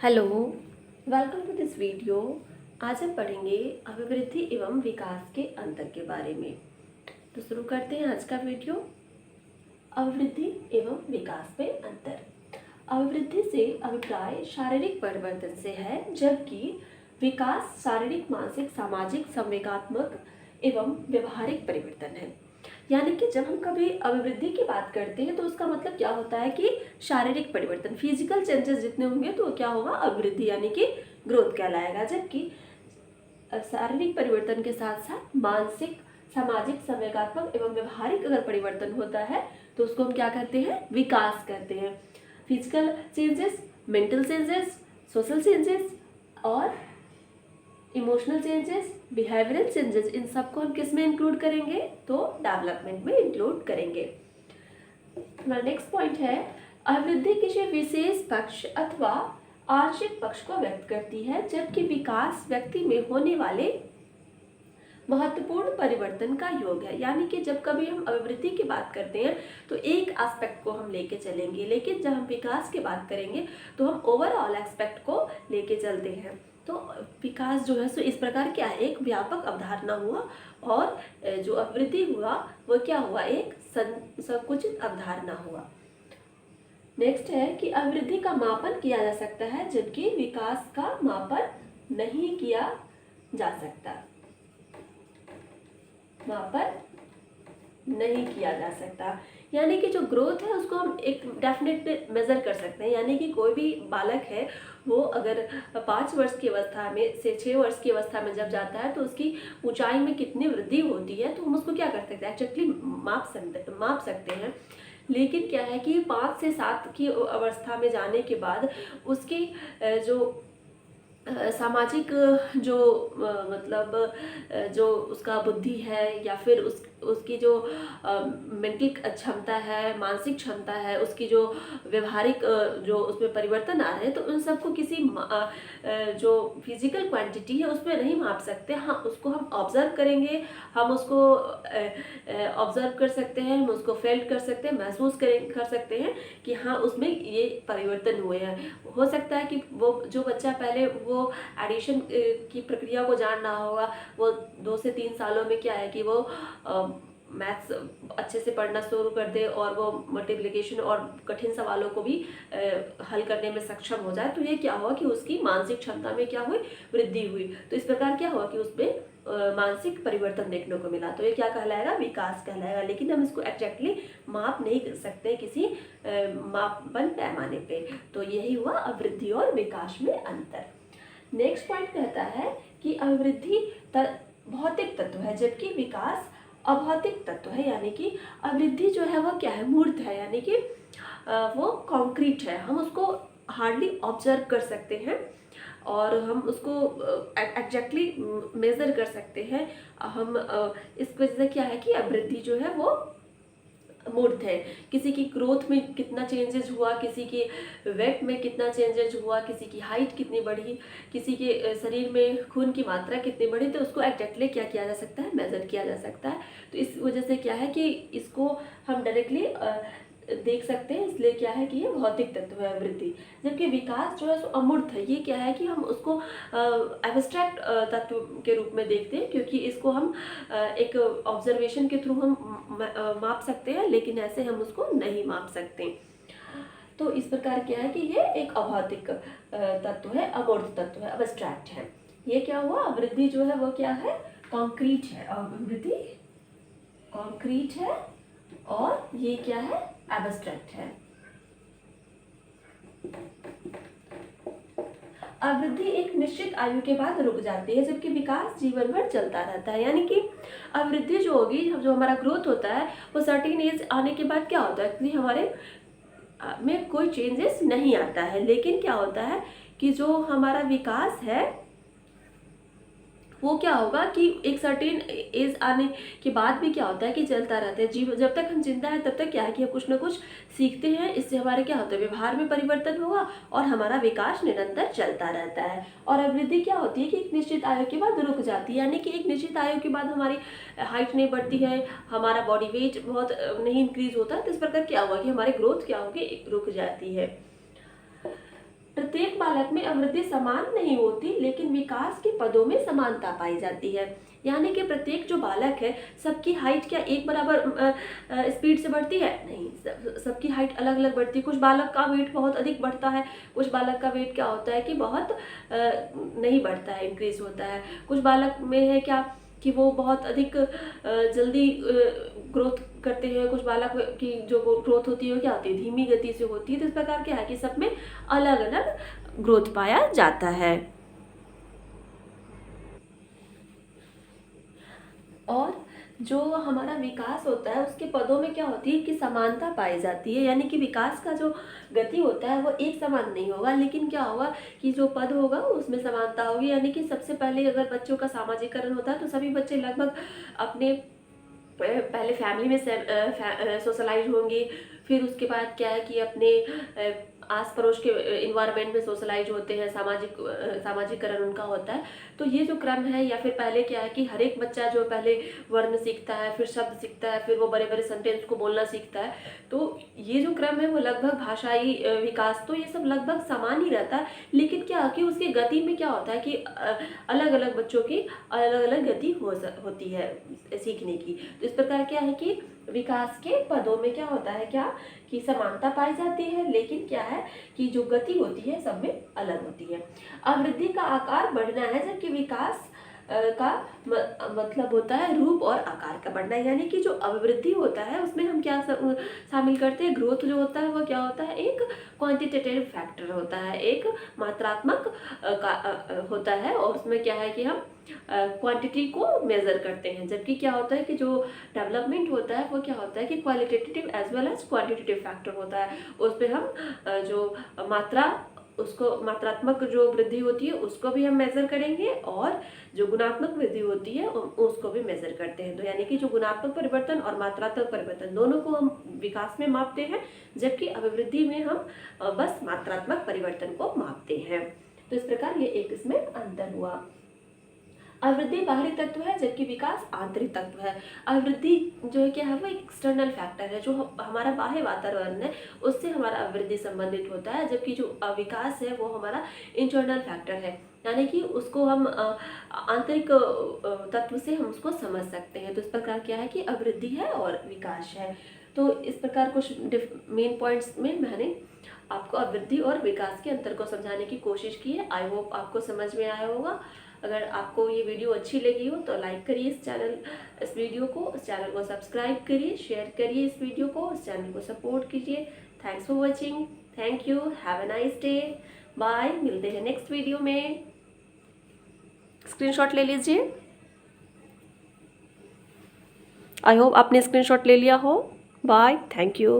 Hello, welcome to this video. आज हम पढ़ेंगे अभिवृद्धि एवं विकास के अंतर के बारे में। तो शुरू करते हैं आज का वीडियो। अभिवृद्धि एवं विकास में अंतर। अभिवृद्धि से अभिप्राय शारीरिक परिवर्तन से है, जबकि विकास शारीरिक, मानसिक, सामाजिक, संवेगात्मक एवं व्यवहारिक परिवर्तन है। यानी कि जब हम कभी अभिवृद्धि की बात करते हैं तो उसका मतलब क्या होता है कि शारीरिक परिवर्तन, फिजिकल चेंजेस जितने होंगे तो क्या होगा, अभिवृद्धि यानी कि ग्रोथ कहलाएगा। जबकि शारीरिक परिवर्तन के साथ साथ मानसिक, सामाजिक, संवेगात्मक एवं व्यवहारिक अगर परिवर्तन होता है तो उसको हम क्या कहते हैं, विकास कहते हैं। Physical changes, mental changes, social changes और इमोशनल चेंजेस, बिहेवियरल चेंजेस, इन सबको हम किस में इंक्लूड करेंगे, तो डेवलपमेंट में इंक्लूड करेंगे। हमारा नेक्स्ट पॉइंट है, अभिवृद्धि किसी विशेष पक्ष अथवा आंशिक पक्ष को व्यक्त करती है, जबकि विकास व्यक्ति में होने वाले महत्वपूर्ण परिवर्तन का योग है। यानी कि जब कभी हम अभिवृद्धि की बात करते हैं तो एक एस्पेक्ट को हम लेके चलेंगे, लेकिन जब हम विकास की बात करेंगे तो हम ओवरऑल एस्पेक्ट को लेके चलते हैं। तो विकास जो है सो इस प्रकार क्या है, एक व्यापक अवधारणा हुआ, और जो अभिवृद्धि हुआ वो क्या हुआ, एक संकुचित अवधारणा हुआ। नेक्स्ट है कि अभिवृद्धि का मापन किया जा सकता है, जबकि विकास का मापन नहीं किया जा सकता। मापन नहीं किया जा सकता यानी कि जो ग्रोथ है उसको हम एक डेफिनेट मेजर कर सकते हैं। यानी कि कोई भी बालक है, वो अगर 5 वर्ष की अवस्था में से 6 वर्ष की अवस्था में जब जाता है तो उसकी ऊंचाई में कितनी वृद्धि होती है, तो हम उसको क्या कर सकते हैं, एक्चुअली माप सकते हैं। लेकिन क्या है कि 5 से 7 की अवस्था में जाने के बाद उसकी जो सामाजिक जो मतलब जो उसका बुद्धि है, या फिर उसकी जो मेंटल क्षमता है, मानसिक क्षमता है, उसकी जो व्यवहारिक जो उसमें परिवर्तन आ रहे हैं, तो उन सबको किसी जो फिजिकल क्वांटिटी है उसमें नहीं माप सकते। हाँ, उसको हम ऑब्जर्व करेंगे, हम उसको ऑब्जर्व कर सकते हैं, हम उसको फेल्ट कर सकते हैं, महसूस कर सकते हैं कि हाँ उसमें ये परिवर्तन हुए हैं। हो सकता है कि वो जो बच्चा पहले वो एडिशन की प्रक्रिया को जान रहा होगा, वो 2 से 3 सालों में क्या है कि वो मैथ्स अच्छे से पढ़ना शुरू कर दे और वो मल्टीप्लिकेशन और कठिन सवालों को भी हल करने में सक्षम हो जाए। तो ये क्या हुआ कि उसकी मानसिक क्षमता में क्या हुई, वृद्धि हुई। तो इस प्रकार क्या हुआ कि उसमें मानसिक परिवर्तन देखने को मिला। तो ये क्या कहलाएगा, विकास कहलाएगा। लेकिन हम इसको एग्जैक्टली माप नहीं कर सकते किसी मापन पैमाने पे। तो यही हुआ अभिवृद्धि और विकास में अंतर। नेक्स्ट पॉइंट कहता है कि अभिवृद्धि भौतिक तत्व है, जबकि विकास अभौतिक तत्व है। यानी कि अभिवृद्धि जो है वो क्या है, मूर्त है, यानी कि वो कॉन्क्रीट है, हम उसको हार्डली ऑब्जर्व कर सकते हैं और हम उसको एग्जैक्टली मेजर कर सकते हैं। हम इस वजह से क्या है कि अभिवृद्धि जो है वो मूर्त है। किसी की ग्रोथ में कितना चेंजेस हुआ, किसी के वेट में कितना चेंजेस हुआ, किसी की हाइट कितनी बढ़ी, किसी के शरीर में खून की मात्रा कितनी बढ़ी, तो उसको एग्जैक्टली क्या किया जा सकता है, मेजर किया जा सकता है। तो इस वजह से क्या है कि इसको हम डायरेक्टली देख सकते हैं, इसलिए क्या है कि ये भौतिक तत्व है वृद्धि। जबकि विकास जो है सो अमूर्त है। ये क्या है कि हम उसको एब्स्ट्रैक्ट तत्व के रूप में देखते हैं, क्योंकि इसको हम एक ऑब्जर्वेशन के थ्रू हम माप सकते हैं, लेकिन ऐसे हम उसको नहीं माप सकते। तो इस प्रकार क्या है कि ये एक अभौतिक तत्व है, अमूर्त तत्व है, एब्स्ट्रैक्ट है। ये क्या हुआ, अभिवृद्धि जो है वो क्या है, कॉन्क्रीट है। अभिवृद्धि कॉन्क्रीट है और ये क्या है, एब्स्ट्रैक्ट है। अभिवृद्धि एक निश्चित आयु के बाद रुक जाती है, जबकि विकास जीवन भर चलता रहता है। यानी कि अभिवृद्धि जो होगी, जो हमारा ग्रोथ होता है, वो सर्टेन एज आने के बाद क्या होता है कि हमारे में कोई चेंजेस नहीं आता है। लेकिन क्या होता है कि जो हमारा विकास है वो क्या होगा कि एक सर्टेन एज आने के बाद भी क्या होता है कि चलता रहता है। जीवन जब तक हम जिंदा है तब तक क्या है कि हम कुछ ना कुछ सीखते हैं, इससे हमारे क्या होता है, व्यवहार में परिवर्तन होगा और हमारा विकास निरंतर चलता रहता है। और अभिवृद्धि क्या होती है कि एक निश्चित आयु के बाद रुक जाती है। यानी कि एक निश्चित आयु के बाद हमारी हाइट नहीं बढ़ती है, हमारा बॉडी वेट बहुत नहीं इंक्रीज होता, तो इस प्रकार क्या हुआ कि हमारी ग्रोथ क्या होगी, रुक जाती है। प्रत्येक बालक में अभिवृद्धि समान नहीं होती, लेकिन विकास के पदों में समानता पाई जाती है। यानी कि प्रत्येक जो बालक है, सबकी हाइट क्या एक बराबर स्पीड से बढ़ती है? नहीं, सबकी हाइट अलग अलग बढ़ती है। कुछ बालक का वेट बहुत अधिक बढ़ता है, कुछ बालक का वेट क्या होता है कि बहुत नहीं बढ़ता है, इंक्रीज होता है। कुछ बालक में है क्या कि वो बहुत अधिक जल्दी ग्रोथ करते हैं, कुछ बालक की जो ग्रोथ होती है वो क्या होती है, धीमी गति से होती है। तो इस प्रकार क्या है कि सब में अलग अलग ग्रोथ पाया जाता है। और जो हमारा विकास होता है उसके पदों में क्या होती है कि समानता पाई जाती है। यानी कि विकास का जो गति होता है वो एक समान नहीं होगा, लेकिन क्या होगा कि जो पद होगा उसमें समानता होगी। यानी कि सबसे पहले अगर बच्चों का सामाजिकरण होता है तो सभी बच्चे लगभग अपने पहले फैमिली में सोशलाइज होंगे, फिर उसके बाद क्या है कि अपने आस पड़ोस के इन्वायरमेंट में सोशलाइज होते हैं, सामाजिकरण उनका होता है। तो ये जो क्रम है, या फिर पहले क्या है कि हर एक बच्चा जो पहले वर्ण सीखता है, फिर शब्द सीखता है, फिर वो बड़े बड़े सेंटेंस को बोलना सीखता है। तो ये जो क्रम है वो लगभग भाषाई विकास, तो ये सब लगभग समान ही रहता है। लेकिन क्या कि उसकी गति में क्या होता है कि अलग अलग बच्चों की अलग अलग गति होती है सीखने की। तो इस प्रकार क्या है कि विकास के पदों में क्या होता है, क्या कि समानता पाई जाती है, लेकिन क्या है कि जो गति होती है सब में अलग होती है। अभिवृद्धि का आकार बढ़ना है, जबकि विकास का मतलब होता है रूप और आकार का बढ़ना। यानी कि जो अभिवृद्धि होता है उसमें हम क्या शामिल करते हैं, ग्रोथ जो होता है वो क्या होता है, एक क्वांटिटेटिव फैक्टर होता है, एक मात्रात्मक होता है, और उसमें क्या है कि हम क्वांटिटी को मेजर करते हैं। जबकि क्या होता है कि जो डेवलपमेंट होता है वो क्या होता है कि qualitative as well as quantitative factor होता है। उसमें हम जो मात्रात्मक जो वृद्धि होती है उसको भी हम मेजर करेंगे, और जो गुणात्मक वृद्धि होती है उसको भी मेजर करते हैं। तो यानी कि जो गुणात्मक परिवर्तन और मात्रात्मक परिवर्तन दोनों को हम विकास में मापते हैं, जबकि अभिवृद्धि में हम बस मात्रात्मक परिवर्तन को मापते हैं। तो इस प्रकार ये एक इसमें अंतर हुआ। अभिवृद्धि बाहरी तत्व है, जबकि विकास आंतरिक तत्व है। अभिवृद्धि जो है क्या है, वो एक्सटर्नल फैक्टर है, जो हमारा बाह्य वातावरण है उससे हमारा अभिवृद्धि संबंधित होता है, जबकि जो विकास है वो हमारा इंटरनल फैक्टर है। यानी कि उसको हम आंतरिक तत्व से हम उसको समझ सकते हैं। तो इस प्रकार क्या है कि अभिवृद्धि है और विकास है। तो इस प्रकार कुछ मेन पॉइंट्स में मैंने आपको अभिवृद्धि और विकास के अंतर को समझाने की कोशिश की है। आई होप आपको समझ में आया होगा। अगर आपको ये वीडियो अच्छी लगी हो तो लाइक करिए इस वीडियो को, इस चैनल को सब्सक्राइब करिए, शेयर करिए इस वीडियो को, इस चैनल को सपोर्ट कीजिए। Thanks for watching, thank you, have a nice day, bye. मिलते हैं नेक्स्ट वीडियो में। स्क्रीनशॉट ले लीजिए। आई होप आपने स्क्रीनशॉट ले लिया हो। Bye, thank you.